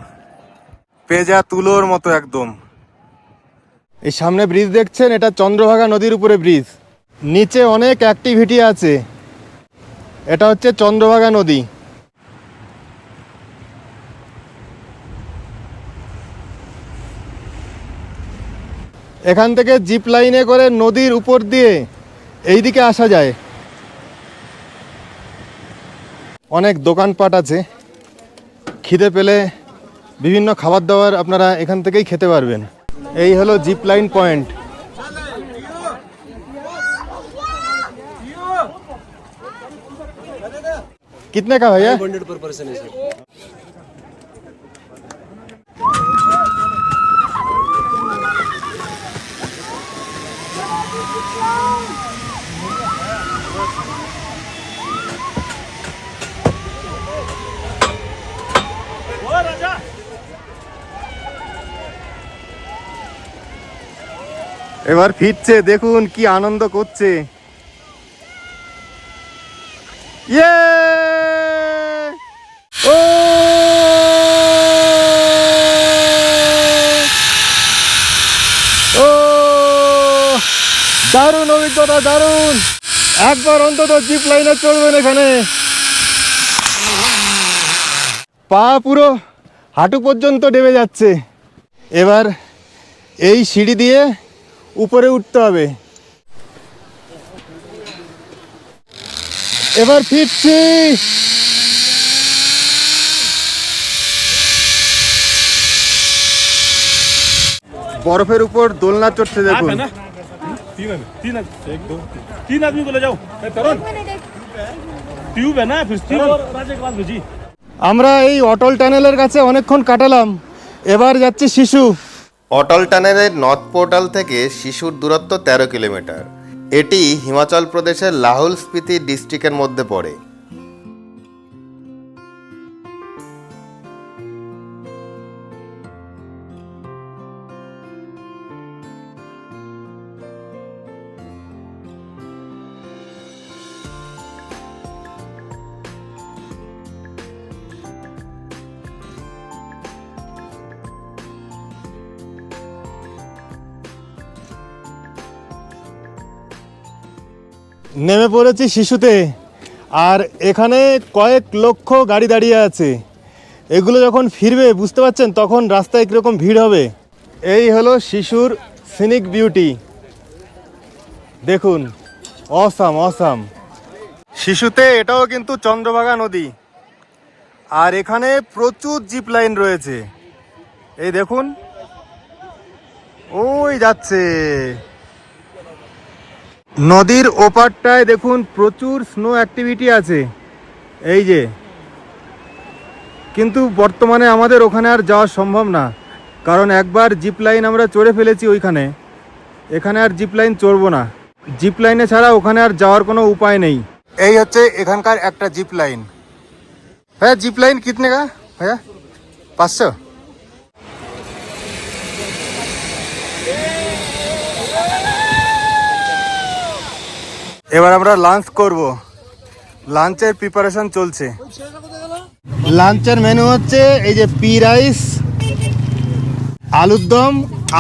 পেঁজা তুলোর মতো একদম। এই সামনে ব্রিজ দেখছেন, এটা চন্দ্রভাগা নদীর উপরে ব্রিজ। নিচে অনেক অ্যাক্টিভিটি আছে। এটা হচ্ছে চন্দ্রভাগা নদী। এখান থেকে জিপ লাইনে করে নদীর উপর দিয়ে এইদিকে আসা যায়। অনেক দোকানপাট আছে, খিদে পেলে বিভিন্ন খাবার দাবার আপনারা এখান থেকেই খেতে পারবেন। এই হলো জিপ লাইন পয়েন্ট। कितने का भैया? 500 पर पर्सन है सर। এবার ফিরছে, দেখুন কি আনন্দ করছে। ইয়ে ও ও দারুণ অভিজ্ঞতা, দারুণ। একবার অন্তত জিপ লাইনে চলবেন এখানে। পা পুরো হাঁটু পর্যন্ত ডেবে যাচ্ছে। এবার এই সিঁড়ি দিয়ে উপরে উঠতে হবে। এবার ফিরছি। বরফের উপর দোলনা চড়ছে দেখুন। तीन आदमी को ले जाओ। ट्यूब है ना, फिर ट्यूब और राजे के पास भेजी। আমরা এই অটল টানেলের কাছে অনেকক্ষণ কাটালাম। এবার যাচ্ছি শিশু। অটল টানেলের নর্থ পোর্টাল থেকে শিশুর দূরত্ব 13 কিলোমিটার। এটি হিমাচল প্রদেশের লাহুল স্পিতি ডিস্ট্রিক্টের মধ্যে পড়ে। নেমে পড়েছি শিশুতে, আর এখানে কয়েক লক্ষ গাড়ি দাঁড়িয়ে আছে। এগুলো যখন ফিরবে বুঝতে পারছেন তখন রাস্তায় কীরকম ভিড় হবে। এই হলো শিশুর সিনিক বিউটি, দেখুন, অসাম অসাম। শিশুতে এটাও কিন্তু চন্দ্রভাগা নদী, আর এখানে প্রচুর জিপ লাইন রয়েছে। এই দেখুন, ওই যাচ্ছে। নদীর ওপারটায় দেখুন প্রচুর স্নো অ্যাক্টিভিটি আছে, এই যে। কিন্তু বর্তমানে আমাদের ওখানে আর যাওয়া সম্ভব না, কারণ একবার জিপ লাইন আমরা চড়ে ফেলেছি ওইখানে। এখানে আর জিপ লাইন চড়বো না, জিপ লাইনে ছাড়া ওখানে আর যাওয়ার কোনো উপায় নেই। এই হচ্ছে এখানকার একটা জিপ লাইন। হ্যাঁ, জিপ লাইন কিতনে কা হ্যাঁ? 500। এবার আমরা লাঞ্চ করব, লাঞ্চের প্রিপারেশন চলছে। লাঞ্চের মেনু হচ্ছে এই যে পি রাইস, আলুর দম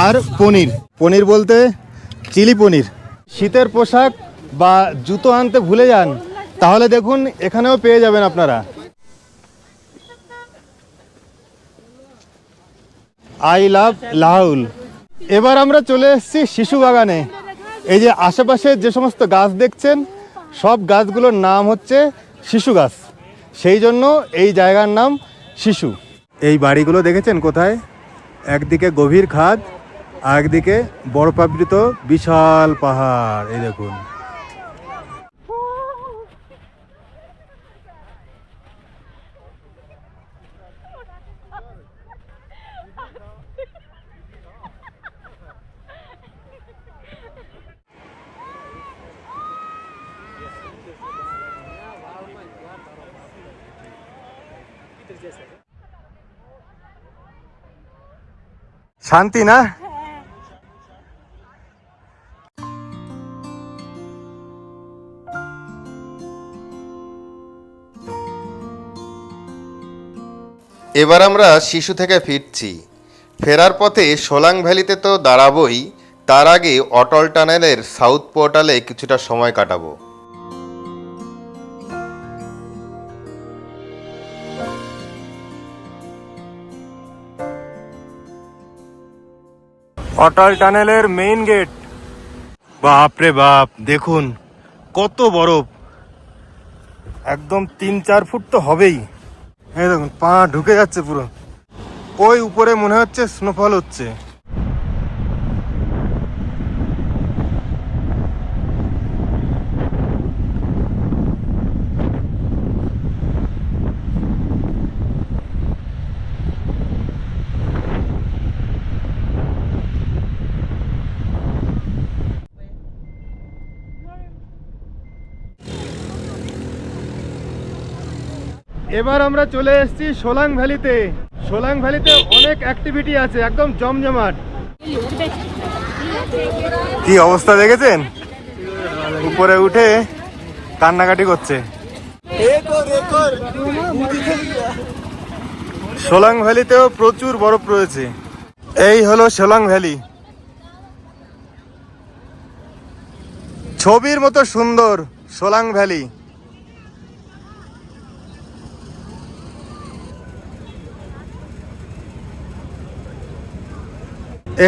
আর পনির। পনির বলতে চিলি পনির। শীতের পোশাক বা জুতো আনতে ভুলে যান, তাহলে দেখুন এখানেও পেয়ে যাবেন আপনারা। আই লাভ লাহুল। এবার আমরা চলে এসেছি শিশু বাগানে। এই যে আশেপাশে যে সমস্ত গাছ দেখছেন, সব গাছগুলোর নাম হচ্ছে শিশু গাছ, সেই জন্য এই জায়গার নাম শিশু। এই বাড়িগুলো দেখেছেন কোথায়? একদিকে গভীর খাদ, আর একদিকে বরফাবৃত বিশাল পাহাড়। এই দেখুন, শান্তি না? এবার আমরা শিশু থেকে ফিরছি। ফেরার পথে সোলাং ভ্যালিতে তো দাঁড়াবই, তার আগে অটল টানেলের সাউথ পোর্টালে কিছুটা সময় কাটাবো। অটল টানেলের মেইন গেট। বাপ রে বাপ, দেখুন কত বরফ, একদম 3-4 ফুট তো হবেই। এই দেখুন, পা ঢুকে যাচ্ছে পুরো। ওই উপরে মনে হচ্ছে স্নোফল হচ্ছে। এবার আমরা চলে এসেছি সোলাং ভ্যালিতে। সোলাং ভ্যালিতে অনেক অ্যাক্টিভিটি আছে, একদম জমজমাট। কি অবস্থা দেখেছেন? উপরে উঠে কান্নাকাটি করছে। সোলাং ভ্যালিতেও প্রচুর বরফ রয়েছে। এই হলো সোলাং ভ্যালি, ছবির মতো সুন্দর সোলাং ভ্যালি।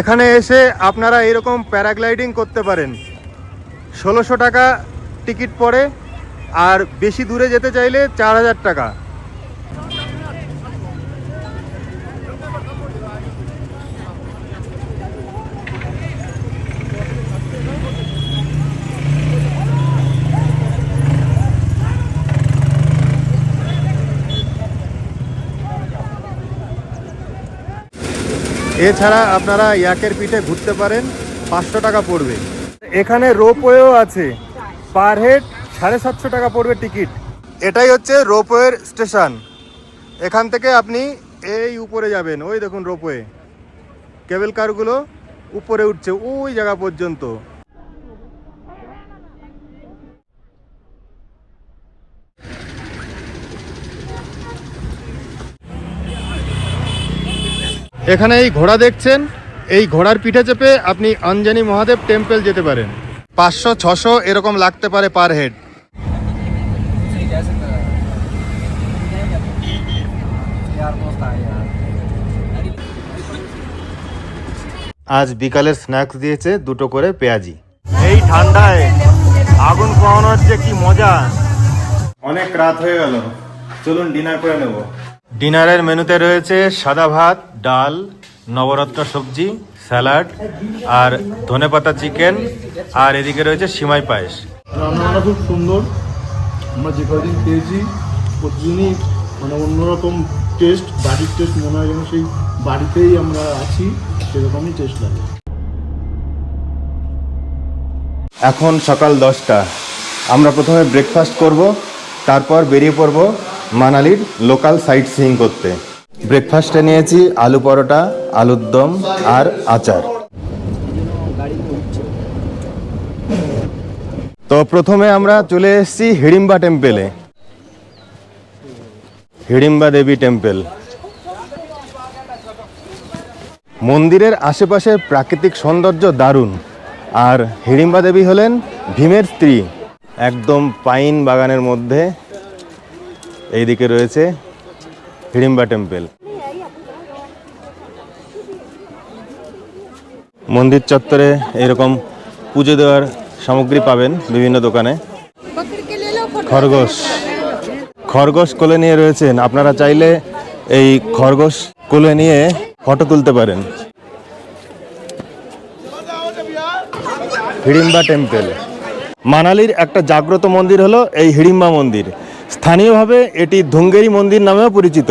এখানে এসে আপনারা এরকম প্যারাগ্লাইডিং করতে পারেন। 1600 টাকা টিকিট পড়ে, আর বেশি দূরে যেতে চাইলে 4000 টাকা। এছাড়া আপনারা ইয়াকের পিঠে ঘুরতে পারেন, 500 টাকা পড়বে। এখানে রোপওয়েও আছে, পার হেড 750 টাকা পড়বে টিকিট। এটাই হচ্ছে রোপওয়ের স্টেশন। এখান থেকে আপনি এই উপরে যাবেন, ওই দেখুন রোপওয়ে, কেবল কারগুলো উপরে উঠছে ওই জায়গা পর্যন্ত। এখানে এই ঘোড়া দেখছেন, এই ঘোড়ার পিঠে চেপে আপনি অঞ্জনী মহাদেব টেম্পল যেতে পারেন। 500-600 এরকম লাগতে পারে পার হেড। আজ বিকালের স্ন্যাক্স দিয়েছে 2টো করে পেঁয়াজি। এই ঠান্ডায় আগুন পোহানোর যে কি মজা। অনেক রাত হয়ে গেল, চলুন ডিনার করে নেব। ডিনারের মেনুতে রয়েছে সাদা ভাত, ডাল, নবরত্ন সবজি, স্যালাড আর ধনেপাতা চিকেন, আর এদিকে রয়েছে সিমাই পায়েস। রান্নাটা খুব সুন্দর। আমরা যে কদিন খেয়েছি প্রতিদিনই মানে অন্যরকম টেস্ট, বাড়ির টেস্ট মনে হয় যেন সেই বাড়িতেই আমরা আছি, সেরকমই টেস্ট লাগে। এখন সকাল 10টা। আমরা প্রথমে ব্রেকফাস্ট করব, তারপর বেরিয়ে পড়ব মানালির লোকাল সাইট সিইং করতে। ব্রেকফাস্টে নিয়েছি আলু পরোটা, আলুর দম আর আচার। তো প্রথমে আমরা চলে এসেছি হিড়িম্বা টেম্পেলে, হিড়িম্বা দেবী টেম্পল। মন্দিরের আশেপাশে প্রাকৃতিক সৌন্দর্য দারুণ। আর হিড়িম্বা দেবী হলেন ভীমের স্ত্রী। একদম পাইন বাগানের মধ্যে এইদিকে রয়েছে হিড়িম্বা টেম্পল। মন্দির চত্বরে এরকম পুজো দেওয়ার সামগ্রী পাবেন বিভিন্ন দোকানে। খরগোশ, খরগোশ কোলে নিয়ে রয়েছেন। আপনারা চাইলে এই খরগোশ কোলে নিয়ে ফটো তুলতে পারেন। হিড়িম্বা টেম্পল মানালির একটা জাগ্রত মন্দির হলো এই হিড়িম্বা মন্দির। স্থানীয়ভাবে এটি ধুঙ্গেরি মন্দির নামেও পরিচিত।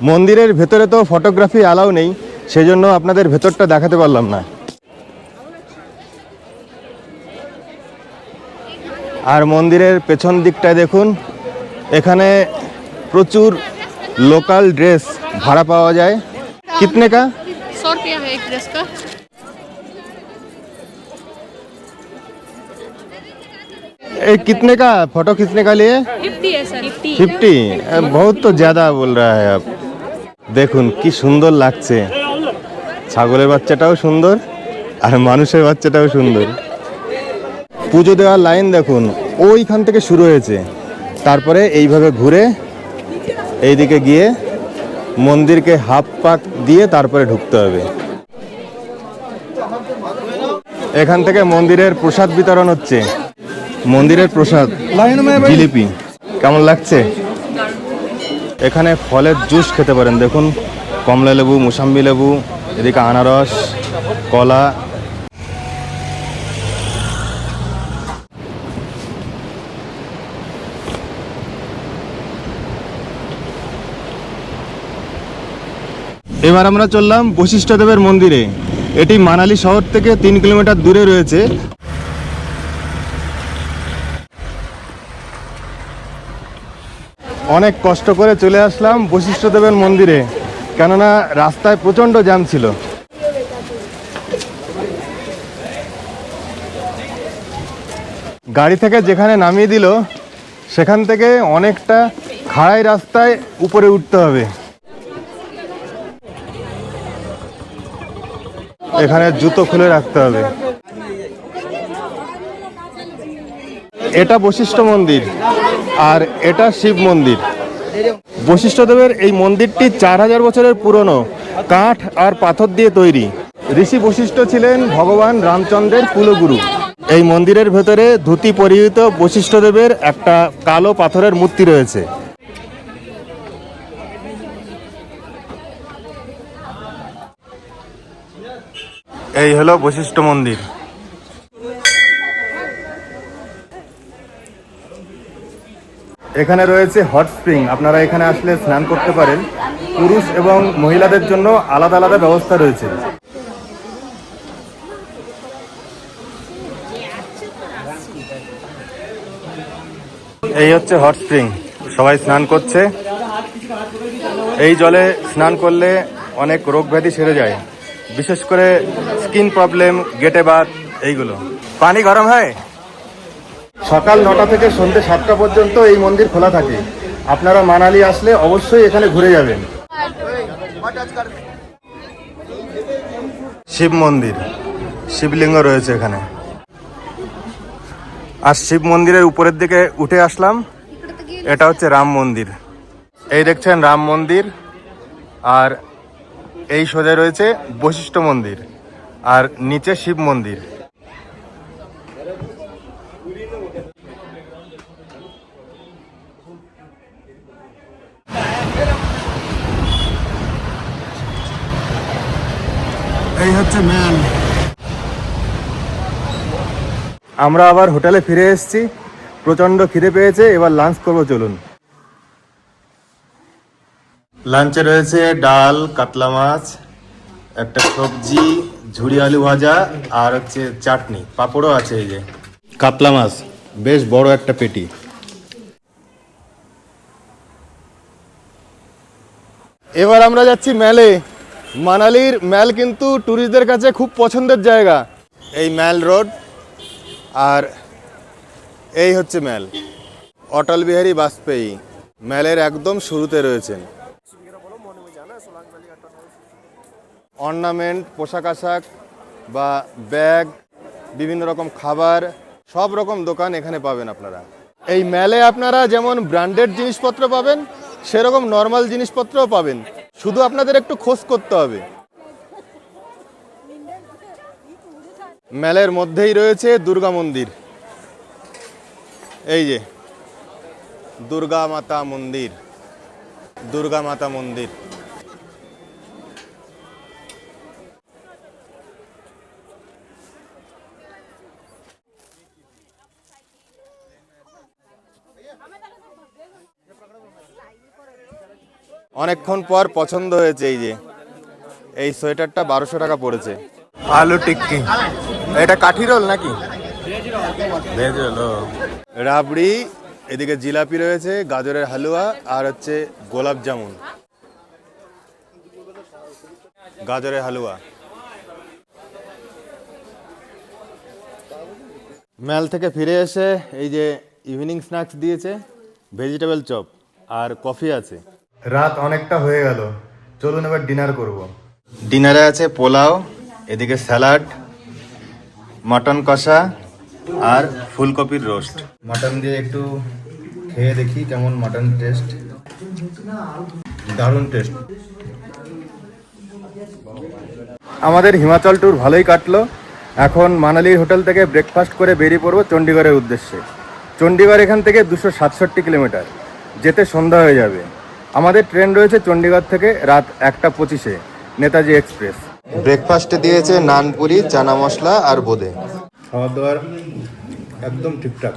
মন্দিরের ভেতরে তো ফটোগ্রাফি অ্যালাউ নেই, সেজন্য আপনাদের ভেতরটা দেখাতে পারলাম না। আর মন্দিরের পেছন দিকটায় দেখুন, এখানে প্রচুর লোকাল ড্রেস ভাড়া পাওয়া যায়। কিতনে কা? 100 रुपया है एक ड्रेस का। कितने का फोटो खींचने का लिए? 50 है सर। 50? बहुत तो ज़्यादा बोल रहा है आप। দেখুন কি সুন্দর লাগছে। ছাগলের বাচ্চাটাও সুন্দর আর মানুষের বাচ্চাটাও সুন্দর। পুজো দেওয়ার লাইন দেখুন, ওইখান থেকে শুরু হয়েছে। তারপরে এইভাবে ঘুরে এইদিকে গিয়ে মন্দিরকে হাফ পাক দিয়ে তারপরে ঢুকতে হবে। এখান থেকে মন্দিরের প্রসাদ বিতরণ হচ্ছে। মন্দিরের প্রসাদ জিলিপি। কেমন লাগছে? এখানে ফলের জুস খেতে পারেন। দেখুন কমলা লেবু, মুসাম্বি লেবু, এদিকে আনারস, কলা। এবার আমরা চললাম বশিষ্ঠদেবের মন্দিরে। এটি মানালি শহর থেকে 3 কিলোমিটার দূরে রয়েছে। অনেক কষ্ট করে চলে আসলাম বশিষ্ঠদেবের মন্দিরে, কেননা রাস্তায় প্রচণ্ড জ্যাম ছিল। গাড়ি থেকে যেখানে নামিয়ে দিল সেখান থেকে অনেকটা খাড়াই রাস্তায় উপরে উঠতে হবে। এখানে জুতো খুলে রাখতে হবে। এটা বশিষ্ঠ মন্দির আর এটা শিব মন্দির। বশিষ্ঠদেবের এই মন্দিরটি 4000 বছরের পুরনো, কাঠ আর পাথর দিয়ে তৈরি। ঋষি বশিষ্ঠ ছিলেন ভগবান রামচন্দ্রের কুলগুরু। এই মন্দিরের ভেতরে ধুতি পরিহিত বশিষ্ঠদেবের একটা কালো পাথরের মূর্তি রয়েছে। এই হলো বশিষ্ঠ মন্দির। এখানে রয়েছে হট স্প্রিং। আপনারা এখানে আসলে স্নান করতে পারেন। পুরুষ এবং মহিলাদের জন্য আলাদা আলাদা ব্যবস্থা রয়েছে। এই হচ্ছে হট স্প্রিং, সবাই স্নান করছে। এই জলে স্নান করলে অনেক রোগ ব্যাধি সেরে যায়, বিশেষ করে স্কিন প্রবলেম, গেটে বাত, এইগুলো। পানি গরম হয়। সকাল 9টা থেকে সন্ধ্যে 7টা পর্যন্ত এই মন্দির খোলা থাকে। আপনারা মানালি আসলে অবশ্যই এখানে ঘুরে যাবেন। শিব মন্দির, শিবলিঙ্গ রয়েছে এখানে। আর শিব মন্দিরের উপরের দিকে উঠে আসলাম, এটা হচ্ছে রাম মন্দির। এই দেখছেন রাম মন্দির, আর এই সোজা রয়েছে বশিষ্ঠ মন্দির, আর নিচে শিব মন্দির। এই হচ্ছে ম্যান। আমরা আবার হোটেলে ফিরে এসেছি, প্রচন্ড খিদে পেয়েছে, এবার লাঞ্চ করবো, চলুন। লাঞ্চে রয়েছে ডাল, কাতলা মাছ, একটা সবজি, ঝুড়ি আলু ভাজা, আর হচ্ছে চাটনি, পাঁপড়ও আছে। এই যে কাতলা মাছ, বেশ বড় একটা পেটি। এবার আমরা যাচ্ছি ম্যালে। মানালির ম্যাল কিন্তু ট্যুরিস্টদের কাছে খুব পছন্দের জায়গা। এই ম্যাল রোড, আর এই হচ্ছে ম্যাল। অটল বিহারী বাজপেয়ী ম্যালের একদম শুরুতে রয়েছেন। অর্নামেন্ট, পোশাক আশাক বা ব্যাগ, বিভিন্ন রকম খাবার, সব রকম দোকান এখানে পাবেন আপনারা। এই ম্যালে আপনারা যেমন ব্র্যান্ডেড জিনিসপত্র পাবেন, সেরকম নর্মাল জিনিসপত্রও পাবেন, শুধু আপনাদের একটু খোঁজ করতে হবে। ম্যালের মধ্যেই রয়েছে দুর্গা মন্দির। এই যে দুর্গা মাতা মন্দির, দুর্গা মাতা মন্দির। অনেকক্ষণ পর পছন্দ হয়েছে। এই যে এই সোয়েটারটা 1200 টাকা পড়েছে। আলু টিক্কি, এটা কাঠি রোল নাকি? Veg role. রাবড়ি, এদিকে জিলাপি রয়েছে, গাজরের হালুয়া, আর হচ্ছে গোলাপ জামুন, গাজরের হালুয়া। ম্যাল থেকে ফিরে এসে এই যে ইভিনিং স্ন্যাক্স দিয়েছে, ভেজিটেবল চপ আর কফি আছে। রাত অনেকটা হয়ে গেল, চলুন এবার ডিনার করব। ডিনারে আছে পোলাও, এদিকে স্যালাড, মটন কষা আর ফুলকপির রোস্ট। মটন দিয়ে একটু খেয়ে দেখি কেমন মটন টেস্ট। দারুণ টেস্ট। আমাদের হিমাচল ট্যুর ভালোই কাটলো। এখন মানালির হোটেল থেকে ব্রেকফাস্ট করে বেরিয়ে পড়বো চণ্ডীগড়ের উদ্দেশ্যে। চণ্ডীগড় এখান থেকে 267 কিলোমিটার, যেতে সন্ধ্যা হয়ে যাবে। আমাদের ট্রেন রয়েছে চণ্ডীগড় থেকে রাত 1:25-এ, নেতাজি এক্সপ্রেস। ব্রেকফাস্টে দিয়েছে নানপুরি, চানা মশলা আর বোঁদে। খাওয়া দাওয়ার একদম ঠিকঠাক।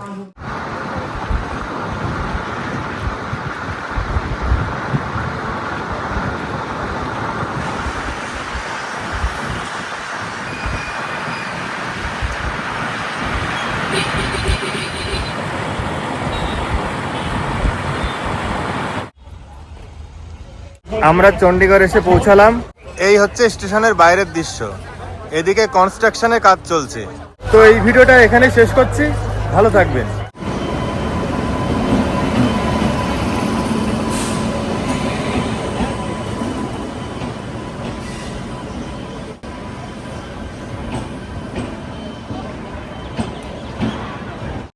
আমরা চণ্ডীগড় এসে পৌঁছালাম। এই হচ্ছে স্টেশনের বাইরের দৃশ্য, এদিকে কনস্ট্রাকশনের কাজ চলছে। তো এই ভিডিওটা এখানে শেষ করছি, ভালো থাকবেন।